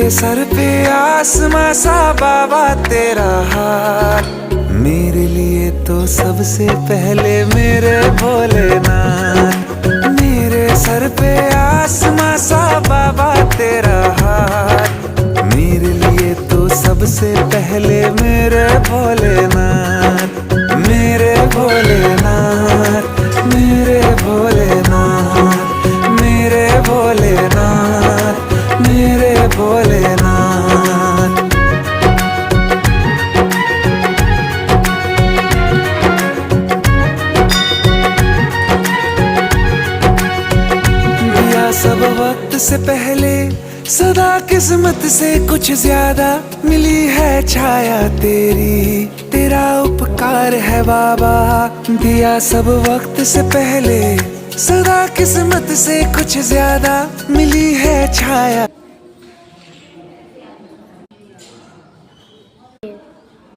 Sir पे आसमां सा बाबा तेरा हाथ, मेरे लिए तो सबसे पहले मेरे भोलेनाथ। मेरे सर पे आसमां सा बाबा तेरा हाथ, मेरे लिए तो सबसे पहले मेरे भोलेनाथ। मेरे भोलेनाथ, मेरे भोलेनाथ, मेरे भोलेनाथ, मेरे भोलेनाथ। दिया सब वक्त से पहले सदा किस्मत से कुछ ज्यादा, मिली है छाया तेरी, तेरा उपकार है बाबा। दिया सब वक्त से पहले सदा किस्मत से कुछ ज्यादा, मिली है छाया।